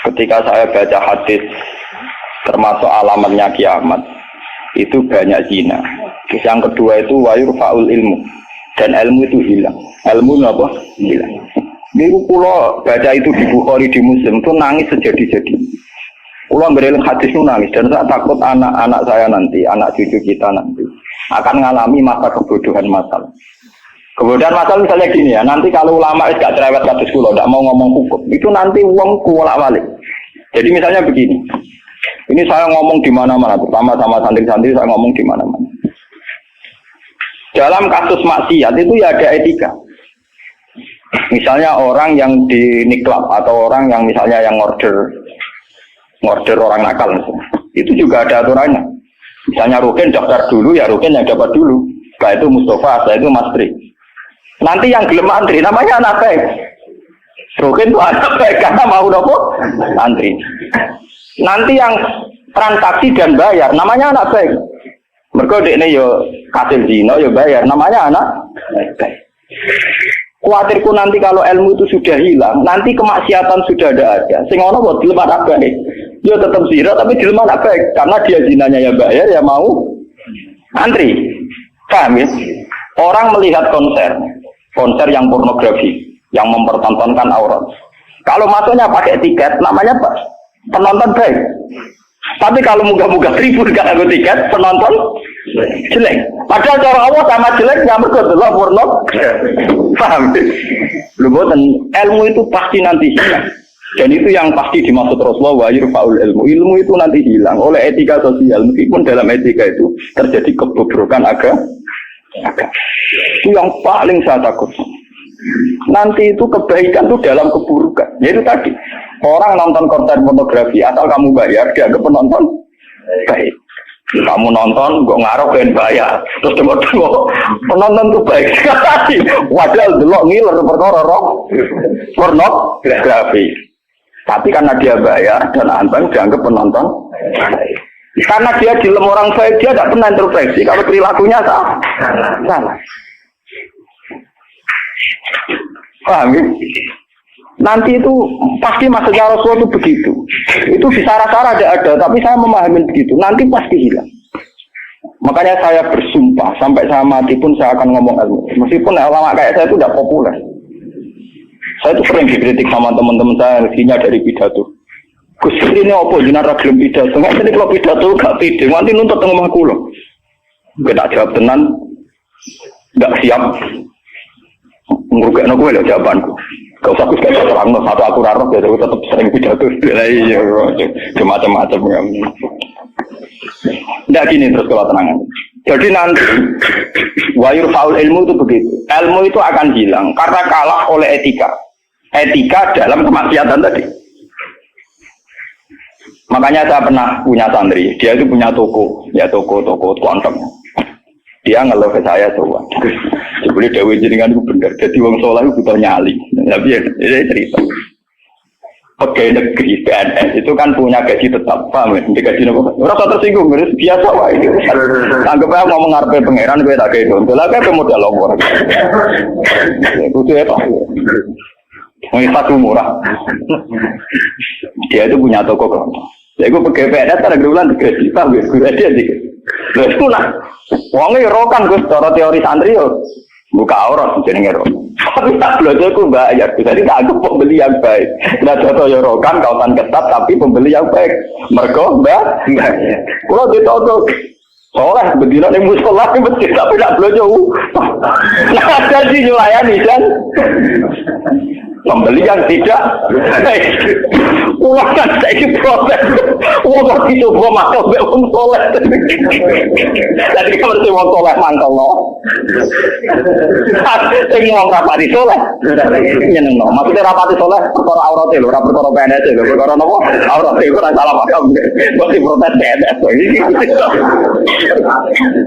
Ketika saya baca hadis termasuk alamatnya kiamat, itu banyak zina. Terus yang kedua itu wayurfa'ul ilmu, dan ilmu itu hilang. Ilmu apa? Hilang. Niku kula baca itu di Bukhari, di Muslim itu nangis sejadi-jadi. Kula ngereling hadis itu nangis, dan saya takut anak-anak saya nanti, anak cucu kita nanti akan mengalami masa kebodohan masal. Kebodohan masal misalnya gini ya, nanti kalau ulama gak cerewet kados kula, ndak mau ngomong hukum, itu nanti wong kuwalak-walik. Jadi misalnya begini, ini saya ngomong di mana-mana, terutama sama santri-santri saya ngomong di mana-mana. Dalam kasus maksiat itu ya ada etika. Misalnya orang yang di niklab atau orang yang misalnya yang order orang nakal, misalnya. Itu juga ada aturannya. Misalnya Rukin daftar dulu, ya Rukin yang dapat dulu. Setelah itu Mustafa, setelah itu Mas Tri. Nanti yang gelem antri namanya anak baik. Rukin itu anak baik karena mau nopo antri. Nanti yang transaksi dan bayar namanya anak baik. Mergo dekne yo kasil zina yo bayar namanya anak baik. Kuatirku nanti kalau ilmu itu sudah hilang, nanti kemaksiatan sudah ada. Sing ono kok dilem anak baik. Dia tetap zina tapi dilem anak baik karena dia zinanya ya bayar ya mau antri. Paham ya? Orang melihat konser yang pornografi, yang mempertontonkan aurat. Kalau masuknya pakai tiket, namanya penonton baik. Tapi kalau muga-muga tribun gak ada tiket, penonton jelek. Padahal cara Allah sama jelek nggak berkedelok porno. Paham? Lu boten ilmu itu pasti nanti hilang. Dan itu yang pasti dimaksud Rasulullah wa yurfa'ul ilmu. Ilmu itu nanti hilang oleh etika sosial. Meskipun dalam etika itu terjadi kebobrokan agama. Itu yang paling saya takut. Nanti itu kebaikan itu dalam keburukan. Yaitu tadi orang nonton konten pornografi asal kamu bayar dianggap penonton baik. Kamu nonton kok ngarep ben bayar. Terus tengok penonton itu baik sekali. Padahal delok ngiler perkara pornografi. Tapi karena dia bayar dan anteng dianggap penonton baik. Karena dia dilem orang baik, dia tidak pernah introspeksi kalau perilakunya salah. Paham ya? Nanti itu pasti maksudnya Rasulullah itu begitu. Itu di sarah-sarah ada, tapi saya memahami begitu. Nanti pasti hilang. Makanya saya bersumpah sampai saya mati pun saya akan ngomong ilmu. Meskipun ulama kayak saya itu tidak populer. Saya itu sering dikritik sama teman-teman saya yang dari pidato. Gus ini apa jenara gelem pidato? Nggak sini kalau pidato gak pede, nanti nuntut tengah omahku loh. Gak tak jawab tenan, gak siap. Ngrugekno kowe lho jawabanku. Gak usah Gus gak terang satu aku ora roh ya tetep sering pidato. Iya, macam-macam ya. Ndak gini terus kalau tenangan. Jadi nanti wayur faul ilmu itu begitu. Ilmu itu akan hilang karena kalah oleh etika. Etika dalam kemaksiatan tadi. Makanya saya pernah punya santri, dia itu punya toko konten. Dia ngeluh ke saya coba. Sebelum Dewi jenengan itu benar. Jadi wong soleh itu butuh nyali. Tapi ya, ini cerita. Pegawai negeri PNS itu kan punya gaji tetap, paham ya? Gaji apa? Rasa tersinggung, biasa wah itu. Anggap aja ngomong ngarepe pangeran kowe tak kei dong. Lah kae modal longor. Kudu apa? Wong satu murah. Dia itu punya toko kelontong. Ya gue pegawai PNS ada bulan 3 juta, gue dia dikit. Terus itu lah, uangnya rokan gue secara teori santri yo, buka aurat jenenge ro. Tapi tak belajar gue bayar, jadi tak anggap pembeli yang baik. Nah contoh yo rokan kautan ketat tapi pembeli yang baik. Mergo mbak, kalau ditoto soleh bedino ning musala iki mesti tapi tak belajar. Nah ada sih nyulayani kan. Pembeli yang tidak uang kan saya proses uang itu gua masuk be uang soleh jadi kalau si uang soleh mangkal no sing uang rapati soleh nyeneng no maksudnya rapati soleh perkara aurat lho ora perkara PNS lho perkara napa aurat iku ora salah paham kok di protes PNS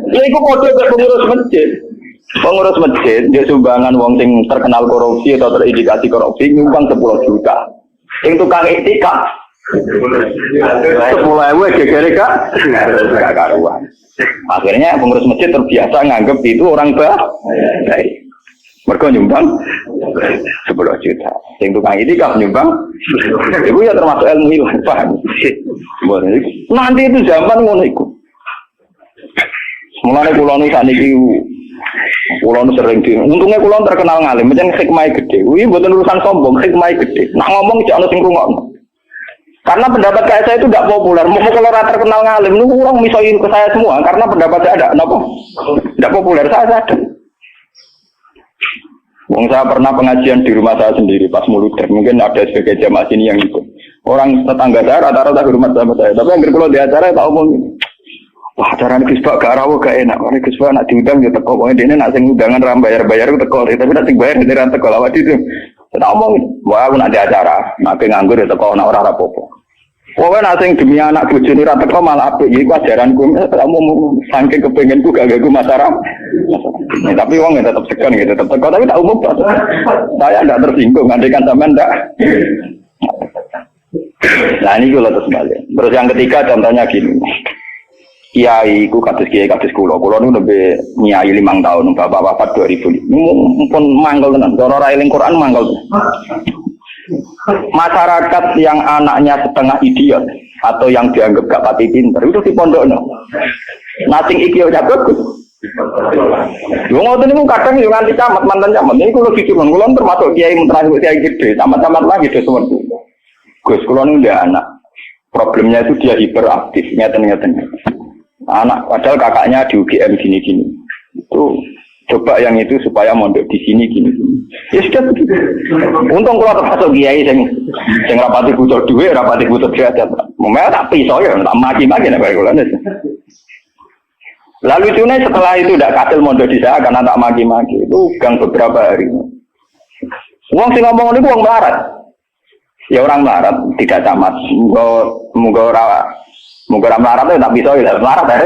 lha iku padha karo pengurus masjid. Pengurus masjid, dia sumbangan wong sing terkenal korupsi atau terindikasi korupsi nyumbang 10 juta. Yang tukang etika 10.000 gegere gak karuan. Akhirnya pengurus masjid terbiasa nganggep itu orang baik. Mergo nyumbang 10 juta. Sing tukang itikaf nyumbang itu ya termasuk ilmu ilang, paham? Nanti itu zaman ngono iku. Mulane kula nu sakniki kula nu sering di. Untungnya kula terkenal ngalim, pancen hikmahe gede. Kuwi mboten urusan sombong, hikmahe gede. Nak ngomong jek ana sing ngrungokno. Karena pendapat kayak saya itu tidak populer. Mau kalau rata terkenal ngalim, lu orang misoin ke saya semua. Karena pendapat saya ada, kenapa? Tidak populer, saya sadar. Wong saya pernah pengajian di rumah saya sendiri pas muluder. Mungkin ada sebagai jamaah sini yang ikut. Orang tetangga saya rata-rata di rumah sama saya. Tapi yang kalau di acara tak omong. Wah, acara ini Gus Pak gak rawuh gak enak. Ini Gus Pak nak diundang ya teko. Pokoknya dia nak sing undangan ram bayar-bayar teko. Tapi nak sing bayar dia ram teko lawat itu. Saya tak omong. Wah, aku nak di acara. Nak nganggur ya teko nak ora apa-apa. Pokoknya nak sing demi anak bojone ra teko malah apik. Iki ajaranku. Kamu saking kepengenku gak gagu masyarakat. Tapi uang ya tetap segan gitu, tetap teko. Tapi tak umum. Saya tidak tersinggung. Ngandikan sampean ndak. Nah ini kalau terus balik. Terus yang ketiga contohnya gini. Kiai ku kados kula nu lebih nyai 5 tahun, bapak wafat 2000. Mumpun mangkel tenan, cara ra eling Quran mangkel. Masyarakat yang anaknya setengah idiot atau yang dianggap gak pati pinter itu di pondokno. Nating iki ora bagus. Yo ngoten niku kadang yo nganti camat mantan camat. Niku kula dicurun, kula termasuk kiai terakhir kiai gede, camat-camat lagi do sewentu. Gus kula nu ndak anak. Problemnya itu dia hiperaktif, ngeten-ngeten. Anak padahal kakaknya di UGM gini-gini. Itu coba yang itu supaya mondok di sini gini. Ya sudah begitu. Untung kalau termasuk kiai sing rapati butuh duit, rapati butuh derajat. Memang tak pisau ya, tak maki-maki nek kula. Lalu cune setelah itu tidak katil mondok di saya karena tak maki-maki. Itu gang beberapa hari. Wong sing ngomong niku wong melarat. Ya orang melarat tidak camat. Muga ora melarat itu tak bisa ya, melarat ya.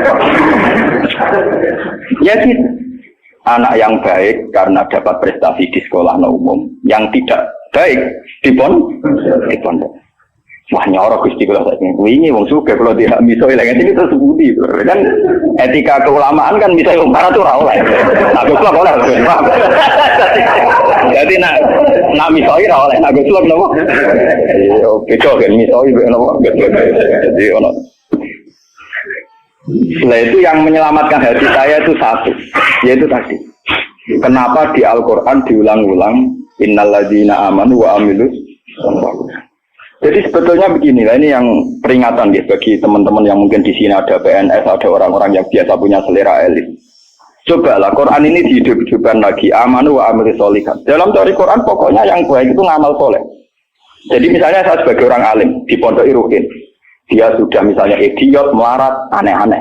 Ya gitu. Anak yang baik karena dapat prestasi di sekolah umum, yang tidak baik di pondok. Wah nyorok Gusti kula saiki. Wingi wong sugih kalau tidak miso ilang ini terus budi. Kan etika keulamaan kan bisa wong melarat ora oleh. Aku kula oleh. Jadi nak miso ora oleh. Aku kula napa? Yo beda kan miso napa? Jadi ono. Nah itu yang menyelamatkan hati saya itu satu, yaitu tadi. Kenapa di Al-Quran diulang-ulang innalladzina amanu wa amilus sholihat. Jadi sebetulnya beginilah, ini yang peringatan ya bagi teman-teman yang mungkin di sini ada PNS, ada orang-orang yang biasa punya selera elit. Cobalah Quran ini dihidup-hidupkan lagi, amanu wa amilus sholihat. Dalam teori Quran pokoknya yang baik itu ngamal soleh. Jadi misalnya saya sebagai orang alim di Pondok Irukin. Dia sudah misalnya idiot, melarat, aneh-aneh.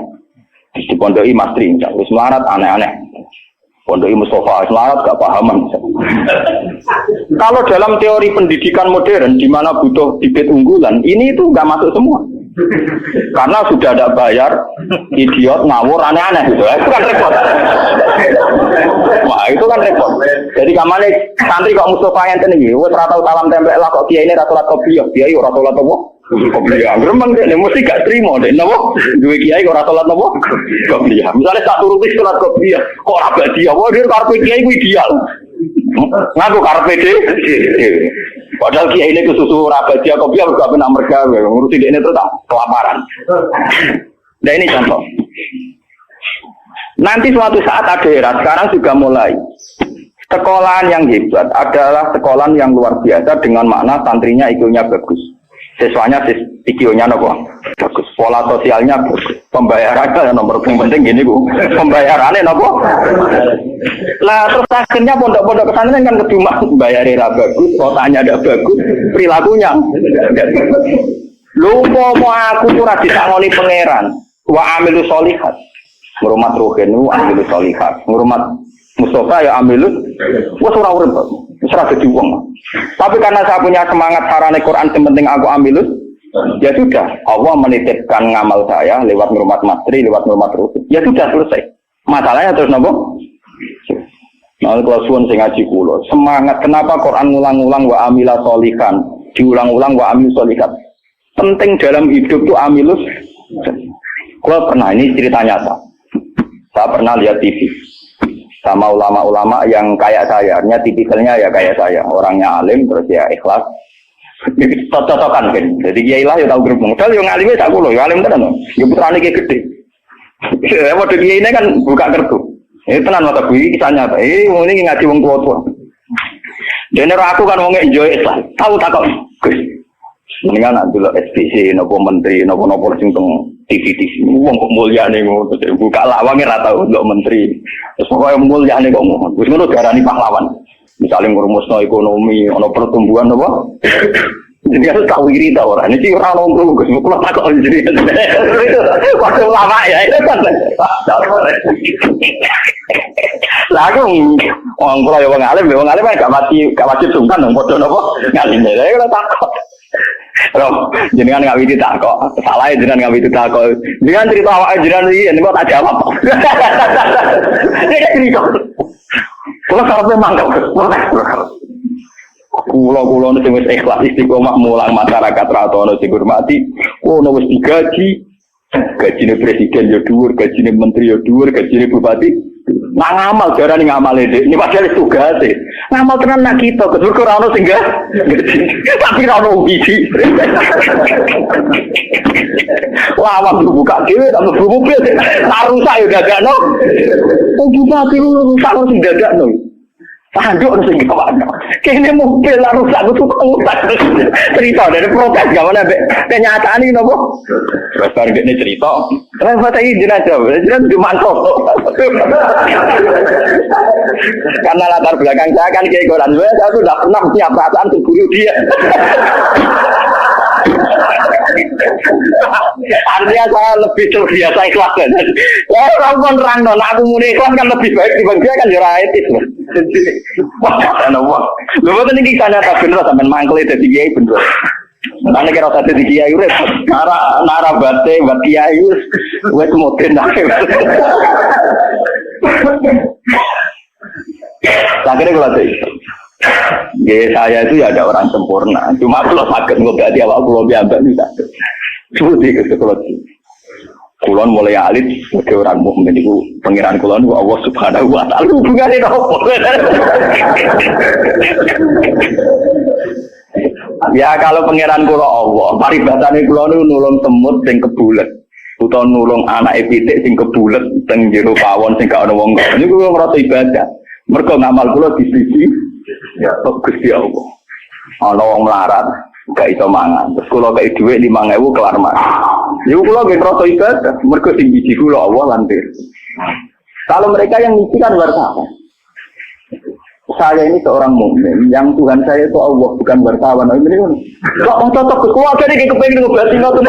Di Pondok Mastri, terus melarat, aneh-aneh. Pondok Mustafa, melarat, gak pahaman. Kalau dalam teori pendidikan modern, di mana butuh bibit unggulan, ini itu nggak masuk semua. Karena sudah ada bayar, idiot, ngawur, aneh-aneh. Gitu. Itu kan repot. Wah, itu kan repot. Jadi kamane santri kok Mustafa yang ini, wes ratau salam template lah kok dia ini ratulat kopiah, dia yuk ratulat apa? Kopiah, gremeng deh, mesti gak terima deh, nopo? Dua kiai kok ratulat apa? Kopiah. Misalnya tak turuti surat kopiah, kok rapat dia? Wah dia karpet kiai gue ideal. Ngaku karpet deh. Padahal kiai ini kesusu rapat dia kopiah gak pernah mereka, ngurusin dia ini terus kelaparan. Nah ini contoh. Nanti suatu saat ada era, sekarang juga mulai. Sekolahan yang hebat adalah sekolahan yang luar biasa dengan makna santrinya IQ-nya bagus. Siswanya IQ-nya bagus. Pola sosialnya bagus. Pembayarannya nomor penting gini Bu. Pembayarannya nopo. Lah terus akhirnya pondok-pondok pesantren kan kedua bayarnya bagus, kotanya ada bagus, perilakunya. Lupa mau aku ora disangoni pangeran. Wa amilus sholihat. Ngurmat rohenu amilus sholihat. Ngurmat Mustafa ya amilus. Wes ora urip. Wis ora dadi wong. Tapi karena saya punya semangat sarane Quran yang penting aku amilus, ya sudah. Allah menitipkan ngamal saya lewat ngurmat matri, lewat ngurmat roh. Ya sudah selesai. Masalahnya terus nopo? Nah, kalau suwun sing ngaji kula, semangat kenapa Quran ngulang-ulang wa amila sholihan, diulang-ulang wa amilus sholihat. Penting dalam hidup itu amilus. Kula pernah ini cerita nyata. Saya pernah lihat TV. sama ulama-ulama yang kayak saya, artinya tipikalnya ya kayak saya, orangnya alim terus ya ikhlas. Cocok-cocokan kan. Jadi kiai lah ya tahu grup. Modal yang alimnya tak kulo, ya alim tenan. Ya putrane kiai gede. Ya model kiai ini kan buka kertu. Ini tenan mata bui kisahnya apa? Ini ngaji wong tua-tua. Dan aku kan wong enjoy Islam. Tahu tak kok. Gus. Mendingan nak dulu SPC, nopo menteri, nopo sing teng TV wong kok mulyane ngono terus buka lawang ora tau untuk menteri. Terus pokoke mulyane kok ngono. Wis ngono diarani pahlawan. Misalnya ngurumusno ekonomi, ono pertumbuhan apa? Jadi harus tahu iri ta ora. Niki ora ono Gus, kula takok jadi. Waktu lama ya itu kan. Lah aku wong kula ya wong alim gak wajib sungkan dong padha napa ngaline. Lah kula takok. Roh, jenengan nggak widi tak kok, salah ya jenengan nggak widi tak kok. Jenengan cerita awak jenengan ini kok tak jawab. Dia cerita. Kalau kalau memang kulo nih sing wis ikhlas istiqomah mulang masyarakat ratono sing hormati, ono wis digaji, gajine presiden yo dhuwur, gajine menteri yo dhuwur, gajine bupati. Nah ngamal jarane ngamal ini padahal tugas e. Ngamal tenan nak kita kedur ora ono sing tapi ora ono biji. Wah, waktu buka dhewe tak mlebu mobil. Tak rusak yo dadakno. Bupati rusak sing dadakno. Tanduk sing gawakno. Kene mobil lah rusak kudu rusak. Cerita dari protes gak mana kenyataan iki nopo? Terus bar ngene cerita. Kenapa iki jenazah? Jenazah dimantau. Karena latar belakang saya kan kayak Quran, saya sudah pernah punya perasaan terbunuh dia. Artinya saya lebih terbiasa ikhlas kan. Ya orang pun terang non, aku muni ikhlas kan lebih baik dibanding dia kan jurah etis loh. Wah, karena wah, lu betul nih kisahnya tak bener sampai mangkel itu di kiai bener. Nanti kira satu di kiai udah nara bate buat kiai wes moden lah. Akhirnya kalau itu, ya saya itu ya ada orang sempurna. Cuma kalau sakit ngobati awak kulo biasa bisa. Seperti itu kalau kulon mulai alit sebagai orang mukmin itu pengiran kulon Allah Subhanahu Wa Taala hubungannya apa? Ya kalau pengiran kulo Allah, paribatane kulo nu nulung semut sing kebulet. Utawa nulung anak pitik sing kebulet teng jero pawon sing gak ana wong. Niku kulo ngrasa ibadah. Mergo ngamal kula di sisi ya Gusti Allah. Ana wong melarat, gak iso mangan. Terus kula kei dhuwit 5.000 kelar mangan. Niku kula nggih ngrasa ibadah, mergo sing biji kula Allah lan kalau mereka yang ngisi kan wartawan. Saya ini seorang mukmin, yang Tuhan saya itu Allah, bukan wartawan. Ini kan kok cocok ke keluarga ini kepengin ngobati ngono tuh.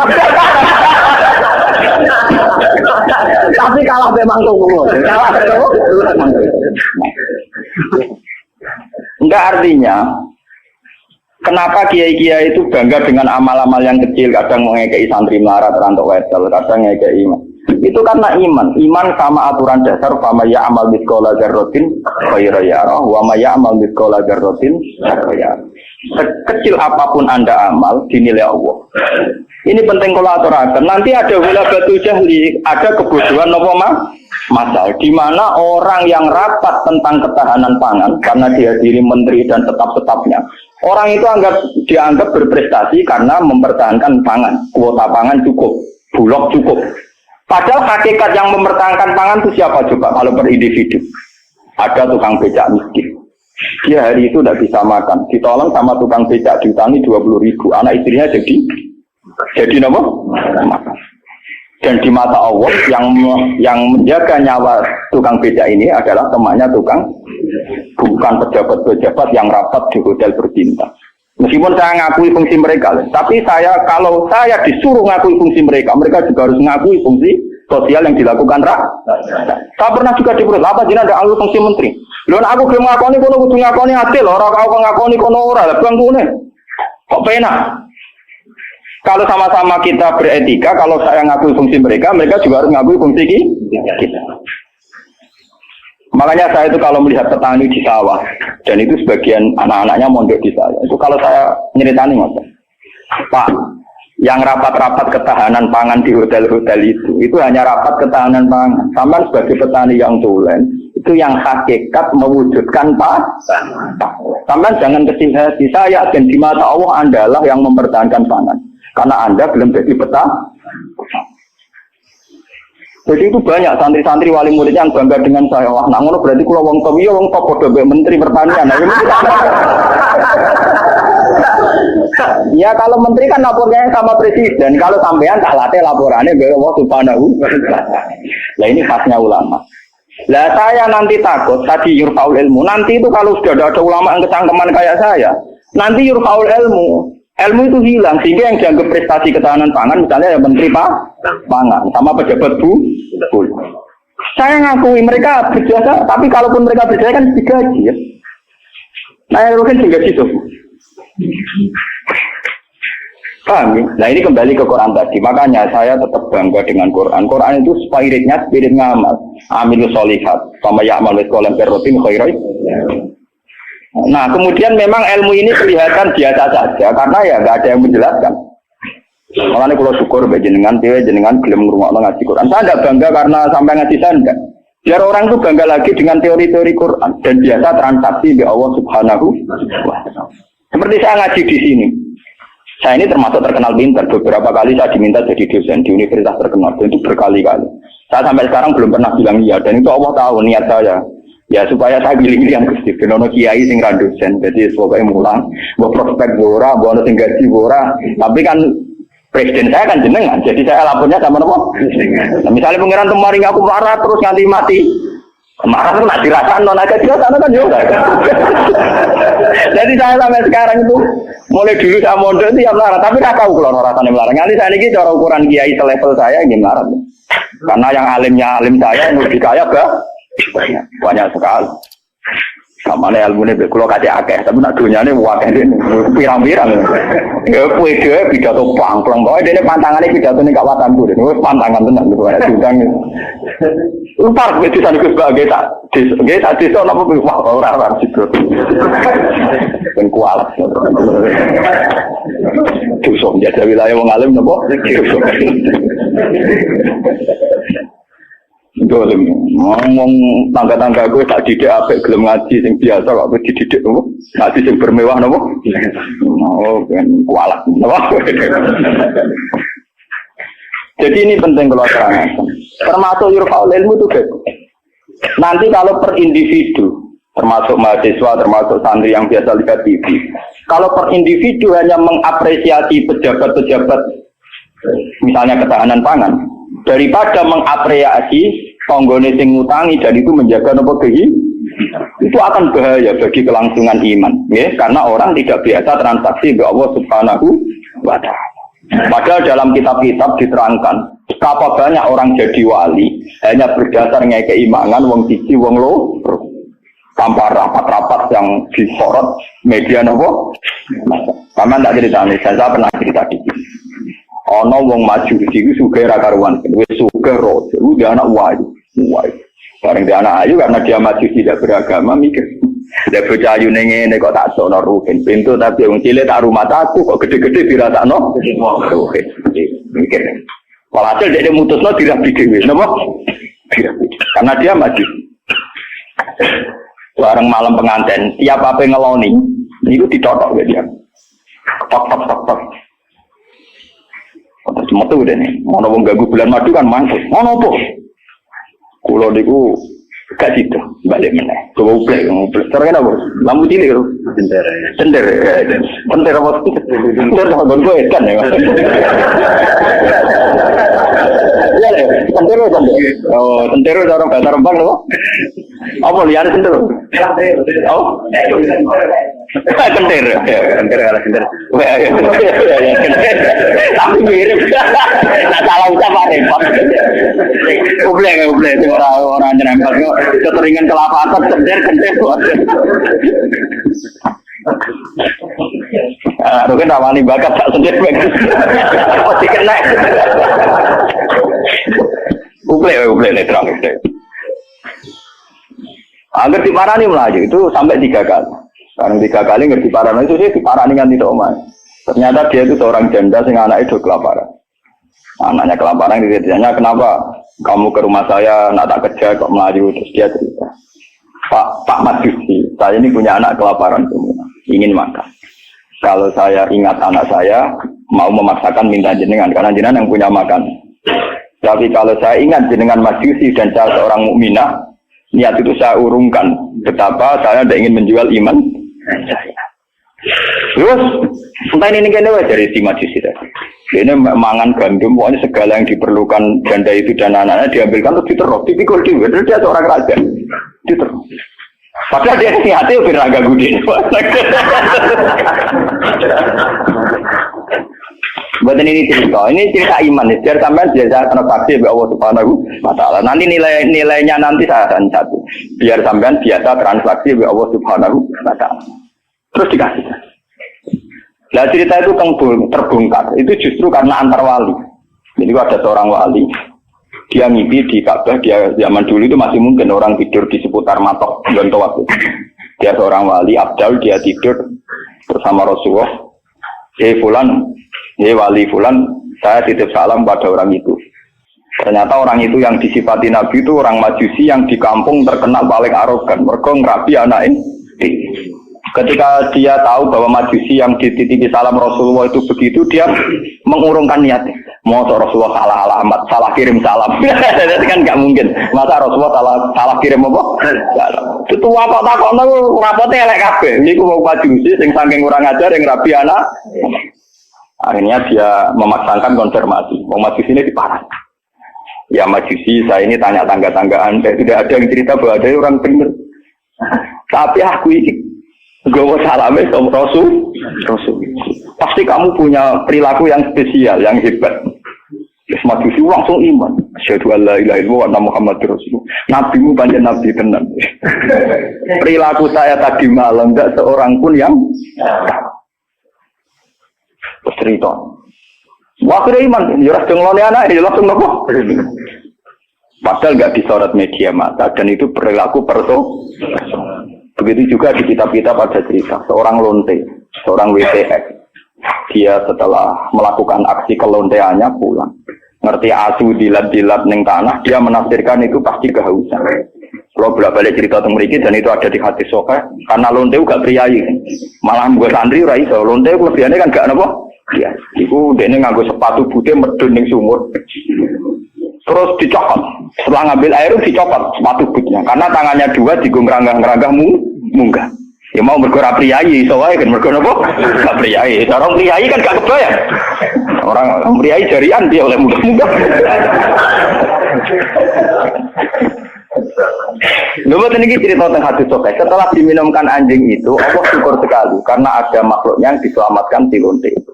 Tapi kalah memang tunggu. Kalah itu. Enggak artinya kenapa kiai-kiai itu bangga dengan amal-amal yang kecil, kadang mengekei santri melarat, rantok wedel, kadang ngekei iman. Itu karena iman sama aturan dasar fama ya'mal mithqala dzarratin khairan yarah wa ma ya'mal mithqala dzarratin syarran yarah. Sekecil apapun Anda amal dinilai Allah. Ini penting kalau aturakan. Nanti ada wala batu jahli, ada kebodohan apa masal di mana orang yang rapat tentang ketahanan pangan karena dihadiri menteri dan tetap-tetapnya. Orang itu dianggap berprestasi karena mempertahankan pangan, kuota pangan cukup, bulog cukup. Padahal hakikat yang mempertahankan pangan itu siapa coba kalau per individu? Ada tukang becak miskin. Dia hari itu tidak bisa makan. Ditolong sama tukang becak diutangi 20.000. Anak istrinya jadi apa? Makan. Dan di mata Allah yang menjaga nyawa tukang becak ini adalah temannya tukang, bukan pejabat-pejabat yang rapat di hotel berbintang. Meskipun saya ngakui fungsi mereka, tapi kalau saya disuruh ngakui fungsi mereka juga harus ngakui fungsi sosial yang dilakukan rakyat. Saya pernah juga diperut, apa jadi ada alur fungsi menteri? Lalu aku belum ngakoni kono kudu ngakoni adil, orang kau ngakoni kono ora, bang kune. Kok penak? Kalau sama-sama kita beretika, kalau saya ngakui fungsi mereka juga harus ngakui fungsi kita. Makanya saya itu kalau melihat petani di sawah, dan itu sebagian anak-anaknya mondok di saya, itu kalau saya nyeritani Pak, yang rapat-rapat ketahanan pangan di hotel-hotel itu hanya rapat ketahanan pangan. Sampai sebagai petani yang tulen, itu itu yang hakikat mewujudkan Sampai jangan kecil hati, saya dan di mata Allah Andalah yang mempertahankan pangan. Karena Anda belum jadi peta. Jadi itu banyak santri-santri wali murid yang bangga dengan saya. Wah, nak ngono berarti kula wong top, wong top podo menteri pertanian. Nah, ini ya kalau menteri kan lapornya sama presiden. Kalau sampean tak latih laporannya ke Allah Subhanahu. Nah ini khasnya ulama. Lah saya nanti takut tadi yurfaul ilmu. Nanti itu kalau sudah ada ulama yang kecangkeman kayak saya, nanti yurfaul ilmu. Ilmu itu hilang sehingga yang dianggap prestasi ketahanan pangan misalnya ya menteri pangan sama pejabat bu. Saya ngakui mereka berjasa, tapi kalaupun mereka berjasa kan digaji ya. Nah itu kan digaji tuh. Paham ya? Nah ini kembali ke Quran tadi. Makanya saya tetap bangga dengan Quran. Quran itu spiritnya spirit ngamal. Amilus solihat. Sama ya'mal wetkolam perrotin khairai. Nah kemudian memang ilmu ini kelihatan biasa saja. Karena ya nggak ada yang menjelaskan. Makanya kalau syukur jenengan gelem ngrungokno ngaji Quran. Saya tidak bangga karena sampai ngaji saya enggak. Biar orang itu bangga lagi dengan teori-teori Quran. Dan biasa transaksi di Allah Subhanahu wa ta'ala. Seperti saya ngaji di sini. Saya ini termasuk terkenal pintar. Beberapa kali saya diminta jadi dosen di universitas terkenal. Dan itu berkali-kali. Saya sampai sekarang belum pernah bilang iya. Dan itu Allah tahu niat saya. Ya supaya saya pilih yang Gusti. Benono kiai sing ra dosen. Jadi pokoknya mulang. Buat prospek bora, buat ono sing gaji bora. Tapi kan presiden saya kan jenengan. Jadi saya lapornya sama nama. Nah, misalnya pengiran kemarin aku marah terus nganti mati. Marah kan nak dirasakan non agak dia sana kan juga. Jadi saya sampai sekarang itu mulai dulu saya mondok itu ya melarat, tapi tak tahu kalau rasanya melarat. Nanti saya ini cara ukuran kiai selevel saya ini melarat. Karena yang alimnya alim saya yang lebih kaya banyak sekali. Kamane ilmune be kula kate akeh, tapi nak dunyane akeh dene pirang-pirang. Ya kuwi dhewe pidato pangklong, kok dene pantangane pidatone gak watanku dene. Wis pantangan tenan lho ora diundang. Upar wis disane Gus Bak nggih tak desa napa wah ora sibuk. Ben kualat. Dosa menjadi wilayah wong alim napa? Dolim, ngomong tangga-tangga gue tak didik apik gelem ngaji sing biasa kok gue dididik nopo? Ngaji sing bermewah nopo? Oh, kan kualat nopo. Jadi ini penting kalau terangkan. Termasuk yurfaul ilmu itu guys. Nanti kalau per individu, termasuk mahasiswa, termasuk santri yang biasa lihat TV. Kalau per individu hanya mengapresiasi pejabat-pejabat misalnya ketahanan pangan, daripada mengapresiasi tonggone sing ngutangi dan itu menjaga nopo itu akan bahaya bagi kelangsungan iman, ya, karena orang tidak biasa transaksi dengan Allah Subhanahu wa ta'ala. Padahal dalam kitab-kitab diterangkan betapa banyak orang jadi wali hanya berdasarnya keimanan wong siji wong loro tanpa rapat-rapat yang disorot media nopo. Paman tak cerita nih, saya pernah cerita di sini. Ono wong maju iki sugih ra karuan, wis sugih rojo, udah anak wayu. Bareng dia anak ayu karena dia maju tidak beragama mikir. Dia bocah ayu ngene kok tak sono rugen pintu tapi wong cilik tak rumah aku kok gede-gede dirasakno. Rugen mikir. Walhasil dia mutusno dirabi dhewe, napa? Karena dia maju. Bareng malam pengantin, tiap apa ngeloni, niku ditotok dia. Tok. Cuma tuh udah nih, mau nongol ganggu bulan madu kan mantul, mau nopo? Kulo niku gak situ, balik mana? Coba uplek. Sekarang apa? Lampu cilik itu. Cender apa? Cender sama gon gue kan ya. Iya deh, cender. Oh, cender orang bahasa Rembang loh. Apa liar cender? Oh, cender ala cender. Tapi mirip. Tak salah ucap repot. Ublek orang nyerempet kok keteringan kelapa atas cender. Mungkin rawani bakat tak cender pasti kena. Ublek terang. Agar diparani melaju itu sampai 3 kali. Sekarang 3 kali ngerti parani itu sih diparani kan tidak omah. Ternyata dia itu seorang janda sing anak itu kelaparan. Anaknya kelaparan ditanya kenapa kamu ke rumah saya nak tak kerja kok melaju, terus dia cerita. Pak Majusi, saya ini punya anak kelaparan semua, ingin makan. Kalau saya ingat anak saya mau memaksakan minta jenengan karena jenengan yang punya makan. Tapi kalau saya ingat jenengan Majusi dan saya seorang mukminah, niat itu saya urungkan betapa saya tidak ingin menjual iman saya. Terus entah ini kene wae dari si Majusi tadi. Ini mangan gandum, pokoknya segala yang diperlukan janda itu dan anak-anaknya diambilkan terus diterus, dipikul dia. Terus dia seorang raja, diterus. Padahal dia niatnya lebih raga gudin. Buat ini cerita iman. Biar sampai biasa karena saksi ya Allah Subhanahu wa Ta'ala. Nanti nilainya nanti saya akan satu. Biar sampai biasa transaksi ya Allah Subhanahu wa Ta'ala. Terus dikasih. Nah cerita itu terbongkar. Itu justru karena antar wali. Jadi ada seorang wali. Dia mimpi di Ka'bah, dia zaman dulu itu masih mungkin orang tidur di seputar matok Gonto waktu. Dia seorang wali Abdal, dia tidur bersama Rasulullah. Fulan, wali Fulan, saya titip salam pada orang itu. Ternyata orang itu yang disifati Nabi itu orang Majusi yang di kampung terkenal paling arogan. Mereka ngerapi anaknya. Ketika dia tahu bahwa Majusi yang dititipi salam Rasulullah itu begitu, dia mengurungkan niatnya. Mau Rasulullah salah alamat, salah kirim salam. Itu kan nggak mungkin. Masa Rasulullah salah kirim apa? Itu apa takokno rapote elek kabeh. Niku mau Majusi sing saking kurang ajar yang rabi anak. Akhirnya dia memaksakan konfirmasi. Mau Majusi ini diparah. Ya Majusi, saya ini tanya tangga-tanggaan. Tidak ada yang cerita bahwa ada orang benar. Tapi aku ini gue salame sama Rasul. Pasti kamu punya perilaku yang spesial, yang hebat. Majusi langsung iman. Asyhadu an la ilaha illallah wa anna Muhammadar Rasulullah. Nabimu banyak nabi tenan. Perilaku saya tadi malam enggak seorang pun yang cerita. Waktu iman, ya langsung ngelone anak, ya langsung nopo. Padahal enggak disorot media massa dan itu perilaku Begitu juga di kitab-kitab ada cerita seorang lonte, seorang WTX. Dia setelah melakukan aksi kelonteannya pulang. Ngerti asu dilat-dilat ning tanah, dia menafsirkan itu pasti kehausan. Kalau bolak-balik cerita tentang mereka dan itu ada di hadis sahih, karena lonte gak priayi. Malah mbok santri ora iso. Lonte kelebihannya kan gak napa? Iya. Iku dene nganggo sepatu putih medun ning sumur. Terus dicopot. Setelah ngambil air dicopot sepatu bootnya karena tangannya dua digongrang-ngeranggah munggah. Ya mau bergerak priayi, soalnya kan bergerak apa? Gak priayi. Orang priayi kan gak kebayang. Orang priayi jarian dia oleh munggah-munggah. Lalu ini cerita tentang hadis sahih. Setelah diminumkan anjing itu, Allah syukur sekali karena ada makhluknya yang diselamatkan di lonte itu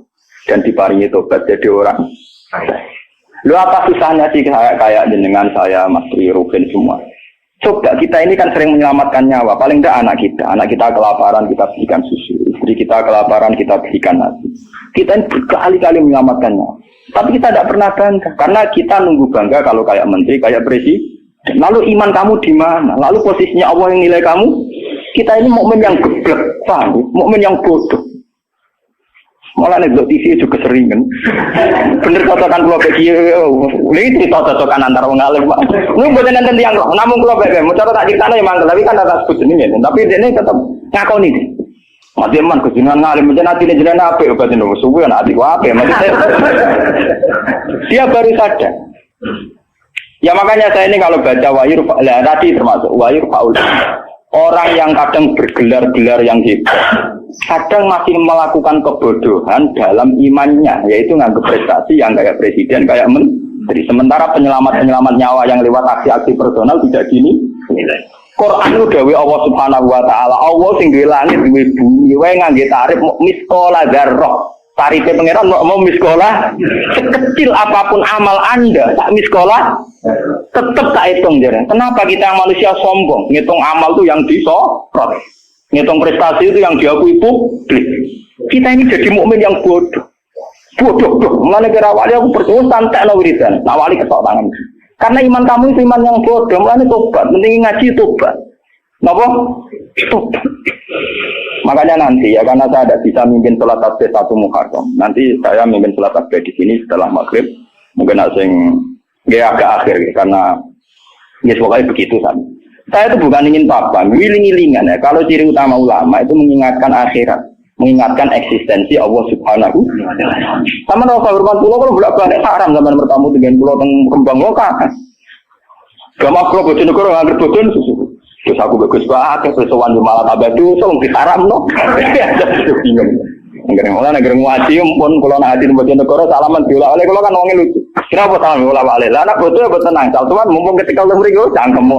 dan diparingi tobat jadi orang. Lu apa susahnya sih kayak jenengan saya, Mas Tri, Ruben semua. Coba kita ini kan sering menyelamatkan nyawa. Paling tidak anak kita kelaparan kita berikan susu, istri kita kelaparan kita berikan nasi. Kita ini berkali-kali menyelamatkan nyawa. Tapi kita tidak pernah bangga karena kita nunggu bangga kalau kayak menteri, kayak presiden. Lalu iman kamu di mana? Lalu posisinya Allah yang nilai kamu? Kita ini mukmin yang geblek, paham? Mukmin yang bodoh. Malah nek TV juga keseringan. Bener cocokan kula bagi ini cocokan antar wong alim. Lu mboten enten tiyang kok, namung kula bagi mau cara tak diktane ya mangkel, tapi kan ada sebut jenenge. Tapi dene tetep ngakoni. Mati man kejenengan ngalim mencen atine jenengan apik obat niku suwe ana ati apik maksudnya. Dia baru sadar. Ya makanya saya ini kalau baca wahyu tadi termasuk wahyu Paul. Orang yang kadang bergelar-gelar yang hebat, kadang masih melakukan kebodohan dalam imannya, yaitu nganggap prestasi yang kayak presiden, kayak menteri. Sementara penyelamat-penyelamat nyawa yang lewat aksi-aksi personal tidak gini. Quran itu dawuh Allah Subhanahu wa Ta'ala, Allah sing duwe langit, duwe bumi, wae ngangge tarif miskola dzarrah. Tarifnya pangeran mau miskola, sekecil apapun amal Anda, tak miskola, tetap tak hitung jaran. Kenapa kita yang manusia sombong? Ngitung amal itu yang disorot, ngitung prestasi itu yang diakui publik. Kita ini jadi mukmin yang bodoh. Mulane kira awalnya aku percaya santai no wiridan, awali ketok tangan. Karena iman kamu itu iman yang bodoh, mulane tobat, penting ngaji tobat. Napa? Tobat. Makanya nanti ya karena saya tidak bisa mimpin sholat tasbih 1 Muharram. Nanti saya mimpin sholat tasbih di sini setelah maghrib. Mungkin agak akhir karena ya pokoknya begitu kan. Saya itu bukan ingin papang, wiling-wilingan ya. Kalau ciri utama ulama itu mengingatkan akhirat, mengingatkan eksistensi Allah Subhanahu wa Ta'ala. Sama Rasul Firman pulau kalau bolak-balik haram zaman bertamu dengan pulau teng Rembang lokal. Gak mau pulau Bojonegoro nggak bojon susu. Terus aku bagus banget, terus sowan malah tambah dosa, mungkin haram no. Bingung. Negeri ngaji pun kalau nak hadir Bojonegoro salaman diulah oleh kalau kan wong lucu. Kenapa salaman diulah oleh? Lah anak bojo ya tenang, cuman mumpung ketika lu mriki cangkemmu.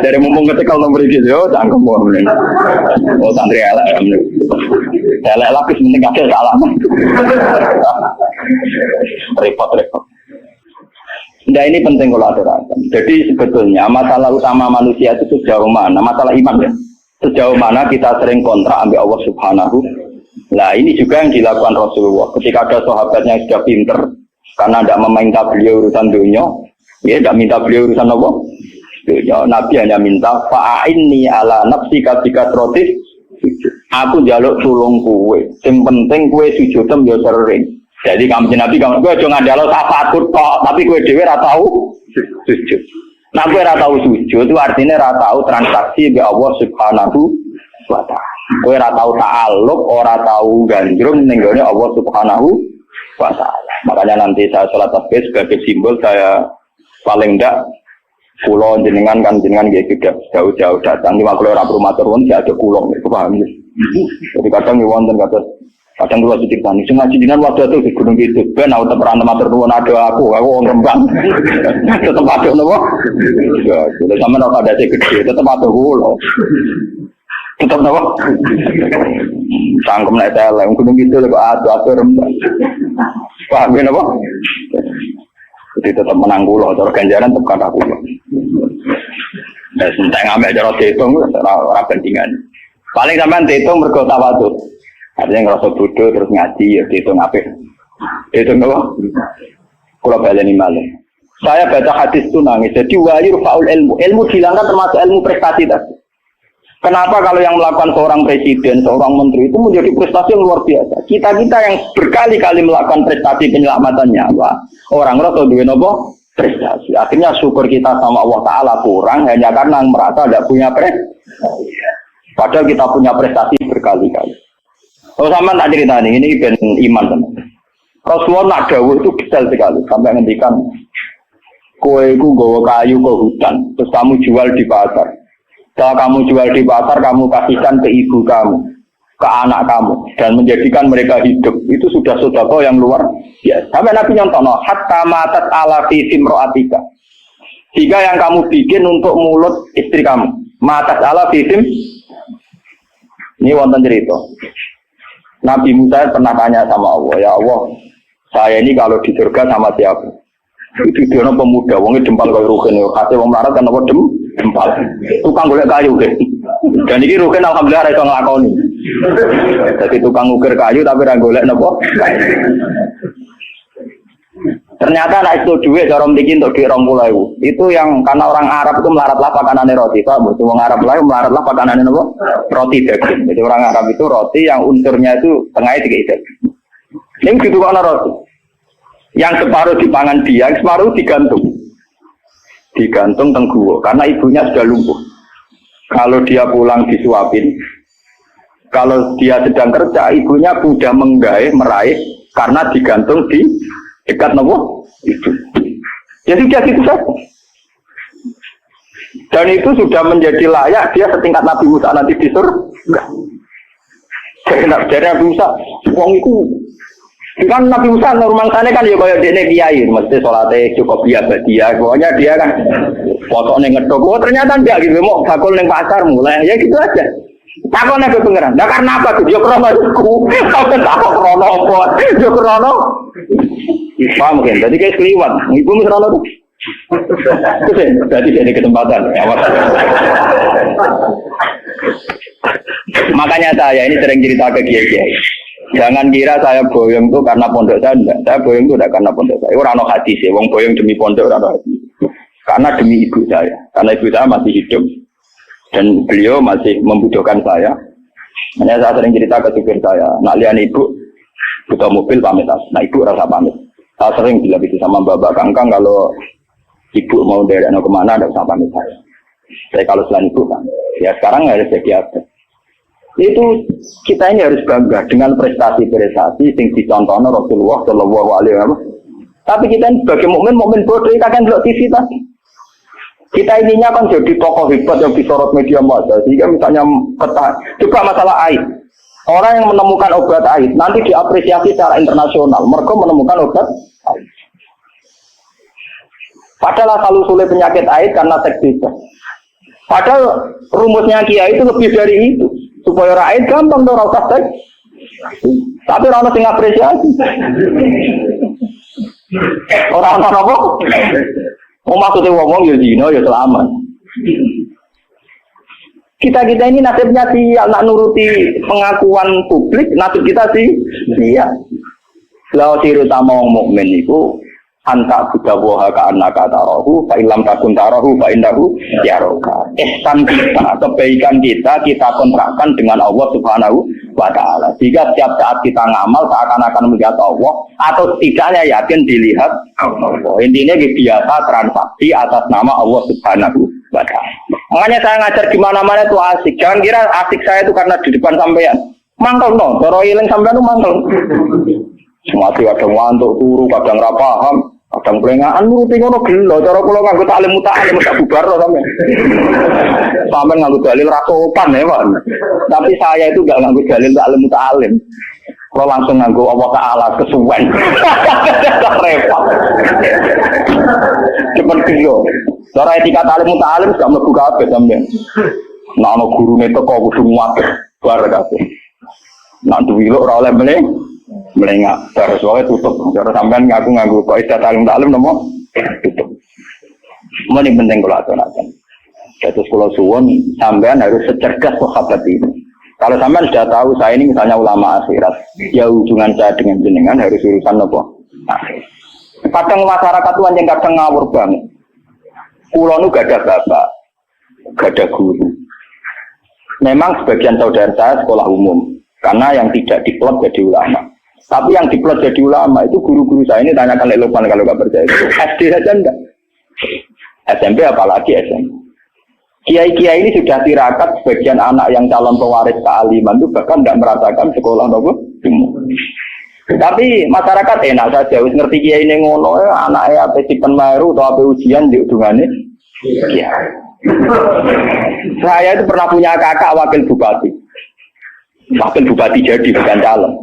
Dari mumpung ketika lu mriki yo cangkemmu. Oh santri elek. Elek lapis mending kakek salaman. Repot. Nah ini penting kalau aturakan. Jadi sebetulnya masalah utama manusia itu sejauh mana? Masalah iman ya. Sejauh mana kita sering kontrak ambil Allah Subhanahu. Nah ini juga yang dilakukan Rasulullah. Ketika ada sahabatnya yang sudah pinter, karena tidak meminta beliau urusan dunia, ya tidak minta beliau urusan apa? Dunia. Nabi hanya minta fa'inni ala nafsika bikatrotis. Aku jaluk tulung kue. Yang penting kue sujudem yo sering. Jadi kamu Nabi kamu kue jangan jaluk syafaatku tok, tapi kue dhewe ora tahu sujud. Nah, gue ora tahu sujud itu artinya ora tahu transaksi be Allah Subhanahu wa Ta'ala. Gue ora tahu ta'alluq, ora tahu gandrung ning gone Allah Subhanahu wa Ta'ala. Makanya nanti saya salat tasbih sebagai simbol saya paling ndak kula jenengan nggih jauh-jauh datang di makhluk ora matur nuwun ya ada kula paham ya. Jadi kadang wonten kadang kula ceritani sing ngaji jenengan waktu itu di Gunung Kidul ben aku temeran matur nuwun ada aku wong Rembang. Tetep ada napa? Ya, sudah sampean ora ada gede tetep ada kula. Tetep napa? Sangkem nek teleng Gunung Kidul kok adu Rembang. Paham ya napa? Jadi tetap menang kula, cara ganjaran tetap kata kula. Nah, sentek ambek cara diitung ora bandingan. Paling sampean diitung mergo tawadhu. Artinya ngerasa bodoh terus ngaji ya diitung apik. Diitung apa? Kula baleni malih. Saya baca hadis itu nangis. Jadi wahyu faul ilmu. Ilmu dihilangkan termasuk ilmu prestasi tadi. Kenapa kalau yang melakukan seorang presiden, seorang menteri itu menjadi prestasi yang luar biasa. Kita-kita yang berkali-kali melakukan prestasi penyelamatan nyawa, orang-orang tahu duwe nopo prestasi. Akhirnya syukur kita sama Allah Ta'ala kurang hanya karena merasa tidak punya prestasi. Padahal kita punya prestasi berkali-kali. Oh sama tak cerita ini ben iman teman. Rasulullah nak dawuh itu detail sekali sampai ngendikan kowe iku nggawa kayu ke hutan, terus kamu jual di pasar. Setelah kamu jual di pasar, kamu kasihkan ke ibu kamu, ke anak kamu, dan menjadikan mereka hidup. Itu sudah sedekah yang luar biasa. Sampai Nabi nyontono, hatta matat ala fi simroatika. Jika yang kamu bikin untuk mulut istri kamu, matat ala fi sim. Ini wonten cerita. Nabi Musa pernah tanya sama Allah, ya Allah, saya ini kalau di surga sama siapa? Itu dia pemuda, wongnya dempal kaya Rukin, kata wong melarat kan apa dempal, tukang golek kayu deh. Dan ini Rukin alhamdulillah ada yang ngelakoni. Jadi tukang ukir kayu tapi orang golek apa? Ternyata anak itu duit orang bikin untuk duit 20.000. Itu yang karena orang Arab itu melaratlah pakanannya roti, Pak. Orang Arab lain melaratlah pakanannya apa? Roti daging. Jadi orang Arab itu roti yang unsurnya itu tengahnya tiga daging. Ini gitu kok roti. Yang separuh dipangan dia, yang separuh digantung. Digantung tengguwo karena ibunya sudah lumpuh. Kalau dia pulang disuapin, kalau dia sedang kerja, ibunya sudah meraih karena digantung di dekat nopo itu. Jadi dia gitu saja. Dan itu sudah menjadi layak dia setingkat Nabi Musa nanti di surga. Jadi Nabi Musa, wong itu kan Nabi Musa normal sana kan ya kayak dene kiai, mesti salate cukup biasa dia. Pokoknya dia kan foto ning ngedok. Oh ternyata enggak gitu, mau bakul ning pasar mulai ya gitu aja. Takone ke pengeran. Lah karena apa tuh? Yo krono iku. Kok tak krono apa? Yo krono. Paham mungkin. Jadi kayak keliwat. Ibu mesti krono tuh. Jadi jadi kesempatan. Makanya saya ini sering cerita ke kiai-kiai. Jangan kira saya boyong itu karena pondok saya enggak. Saya boyong itu tidak karena pondok saya. Ora ono hadis e. Wong boyong demi pondok ora ono hadis. Karena demi ibu saya. Karena ibu saya masih hidup. Dan beliau masih membutuhkan saya. Makanya saya sering cerita ke supir saya, nak lihat ibu butuh mobil pamit. Nah ibu rasa pamit. Saya sering bilang itu sama Bapak Kangkang kalau ibu mau derek kemana ada usah pamit saya. Saya kalau selain ibu kan, ya sekarang harus jadi apa? Itu kita ini harus bangga dengan prestasi-prestasi yang dicontohkan Rasulullah Shallallahu Alaihi Wasallam. Tapi kita ini sebagai mukmin bodoh kita kan lihat TV tadi. Kita ininya kan jadi tokoh hebat yang disorot media massa. Sehingga misalnya juga masalah air. Orang yang menemukan obat air nanti diapresiasi secara internasional. Mereka menemukan obat air. Padahal asal usulnya penyakit air karena seks bebas. Padahal rumusnya Kiai itu lebih dari itu. Supaya rakyat gampang tuh rasa seks. Tapi orang yang apresiasi. Orang-orang apa? Maksudnya ngomong ya zina ya selamat. Kita ini nasibnya sih nak nuruti pengakuan publik, nasib kita sih iya. Lalu ciri utama orang mukmin itu anta budawaha ka annaka tarahu fa illam takun tarahu fa innahu yaraka. Ihsan kita, kebaikan kita kontrakkan dengan Allah Subhanahu wa taala. Jika setiap saat kita ngamal seakan-akan melihat Allah atau setidaknya yakin dilihat Allah. Intinya biasa transaksi atas nama Allah Subhanahu wa taala. Makanya saya ngajar di mana-mana itu asik. Jangan kira asik saya itu karena di depan sampean. Mangkel no, cara iling sampean itu mangkel. Semua kadang ngantuk turu, kadang ra paham, kadang pelengahan nuruti ngono gelo. Cara kula nganggo taklim muta'alim sak bubar to sampean. Sampean nganggo dalil ra sopan ya, Pak. Tapi saya itu enggak nganggo dalil taklim muta'alim. Kalau langsung nganggo Allah Ta'ala kesuwen. Repot. Cuman gelo. Cara etika taklim muta'alim gak mlebu kabeh sampean. Nek ana gurune teko kudu muat bar kabeh. Nek duwi ora oleh melengak, terus soalnya tutup. Cara sampean ngaku kok istilah talim nopo tutup. Ini penting kalau aturan. Terus kalau suwon sampean harus secerdas sahabat ini. Kalau sampean sudah tahu saya ini misalnya ulama akhirat, ya hubungan saya dengan jenengan harus urusan nopo. Kadang masyarakat tuan yang kadang ngawur banget. Kulo nu gak ada bapak, gak ada guru. Memang sebagian saudara saya sekolah umum, karena yang tidak diplot jadi ulama. Tapi yang diplot jadi ulama itu guru-guru saya ini tanyakan Lukman kalau nggak percaya. SD saja enggak. SMP apalagi SMP. Kiai-kiai ini sudah tirakat sebagian anak yang calon pewaris kealiman itu bahkan nggak merasakan sekolah nopo. Tapi masyarakat enak saja, wis ngerti kiai ini ngono, anaknya apa tipen maru atau apa ujian di udungannya. Ya. Saya itu pernah punya kakak wakil bupati. Wakil bupati jadi bukan calon.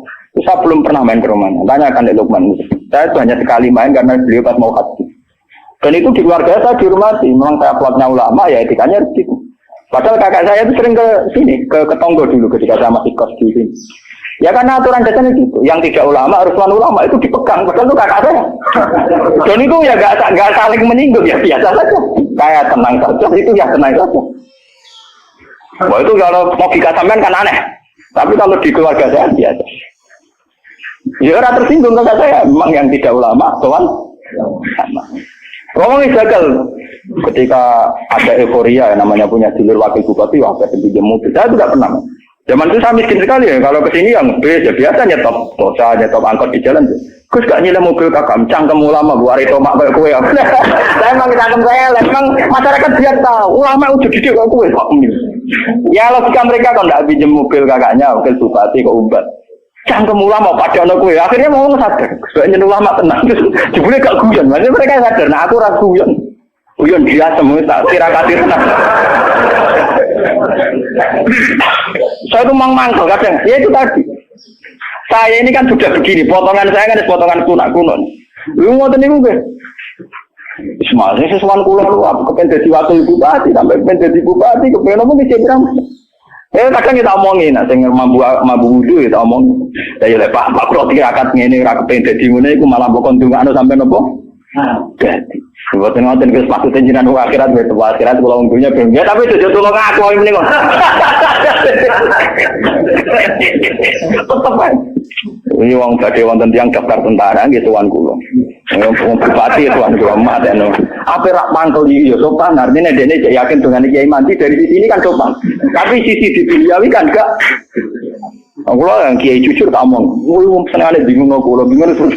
Saya belum pernah main ke rumahnya. Tanyakan Lukman. Saya itu hanya sekali main karena beliau pas mau haji. Dan itu di keluarga saya dihormati. Memang saya plotnya ulama, ya etikanya begitu. Padahal kakak saya itu sering ke sini, ke Tonggo dulu ketika saya masih kos di sini. Ya karena aturan dasarnya gitu. Yang tidak ulama, harus ulama itu dipegang. Padahal itu kakak saya. Dan itu ya nggak saling menyinggung, ya biasa saja. Kayak tenang saja, itu ya tenang saja. Wah itu kalau logika sampean kan aneh. Tapi kalau di keluarga saya biasa. Ya orang tersinggung kakak saya. Memang yang tidak ulama, kawan. Ngomongin gagal. Ketika ada euforia, namanya punya dulur wakil bupati, wah saya pinjam mobil. Saya tidak pernah. Zaman itu saya miskin sekali ya. Kalau kesini yang B, ya biasa nyetop dosa, nyetop angkot di jalan. Gus gak nyilem mobil kakak, cangkem ulama, buat itu mak kayak kue. Saya emang cangkem saya, memang masyarakat biar tahu. Ulama udah didik kayak kue. Ya logika mereka kalau nggak pinjam mobil kakaknya, wakil bupati ke Umbat. Cangkem ulama pada anak kue. Akhirnya mau sadar. Sebenarnya ulama tenang. Jebule gak guyon. Maksudnya mereka sadar. Nah aku ragu guyon. Guyon dia semua tak tirakati tenang. Saya tuh mangkel kadang. Ya itu tadi. Saya ini kan sudah begini. Potongan saya kan potongan kuno. Lu mau tanya gue? Semuanya sesuatu kuno lu. Aku kepengen jadi wakil bupati sampai kepengen jadi bupati. Kepengen apa bisa bilang? Kadang kita omongin, sing mampu wudu kita omongin. Ya Pak kalau tirakat ngene ora kepengen dadi ngene iku malah mbok ndongakno sampean apa? Dadi. Mboten ngoten Gus maksudnya jenengan akhirat wis akhirat kula unggunya ben. Ya tapi jojo tulung aku ini kok. Tetep ae. Ini wong badhe wonten tiyang daftar tentara nggih tuan kula. Wong bupati tuan kula mateno. Apa rak mangkel iki ya sopan artine dene yakin dengan Kiai Mandi dari sini kan sopan. Tapi sisi di duniawi kan enggak. Aku yang Kiai jujur tak omong. Wong senengane bingung kula bingung terus.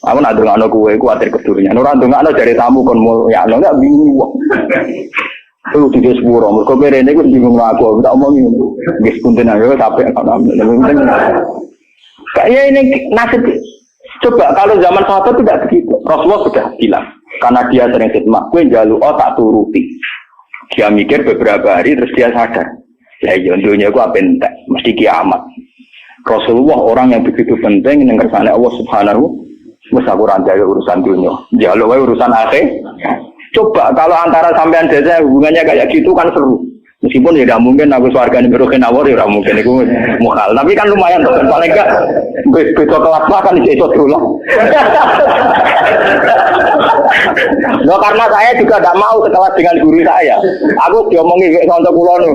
Aku nak ndongakno kowe kuwatir kedurian. Ora ndongakno jare tamu kon ya enggak bingung. Tuh tiga sepuluh, mereka berene gue bingung aku tak omongin, guys punten aja tapi kayak ini nasib. Coba kalau zaman sahabat tidak begitu, Rasulullah sudah bilang, karena dia sering khidmat, gue jalu tak turuti. Dia mikir beberapa hari terus dia sadar, ya dunia gue penting, mesti kiamat. Rasulullah orang yang begitu penting yang kersane Allah Subhanahu, mesti aku rantai urusan dunia, jalu urusan akhir. Coba kalau antara sampean desa hubungannya kayak gitu kan seru. Meskipun ya tidak mungkin aku swargane beroke nawar ya tidak mungkin itu mukhal. Tapi kan lumayan tuh paling enggak beda kelas kan iso dulu. Loh karena saya juga tidak mau sekelas dengan guru saya. Aku diomongi kayak contoh kula nu.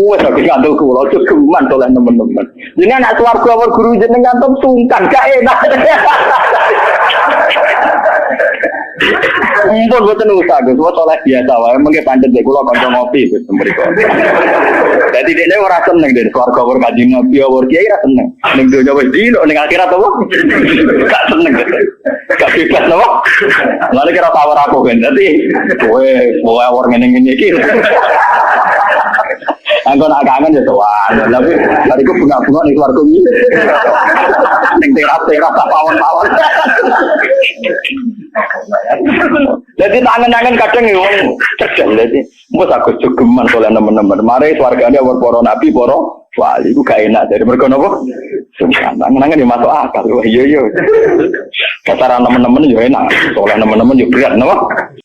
Wes habis ngandel kula cukuman oleh teman-teman. Ini anak swarga awal guru jenengan tuh sungkan gak enak. Mumpun boten usah Gus, wis oleh biasa wae mengke pancet nek kula kanca ngopi Gus mriko. Dadi dekne ora seneng den swarga ora kanjeng Nabi ora kiai ora seneng. Ning donya wis dino ning akhirat apa? Gak seneng. Gak bebas apa? Lalu kira tawar aku kan. Dadi kowe ora ngene-ngene iki. Anggo nak kangen ya sowan. Tapi bariku bunga-bunga ning swarga iki. Ning teras-teras tak pawon-pawon. Jadi tangan-tangan kadang ngomong cerdas jadi mus aku cugeman oleh teman-teman mari swargane para nabi para wali itu gak enak dari mereka napa tangan-tangan yo masuk akal iya iya kata teman-teman yo enak oleh teman-teman yo berat napa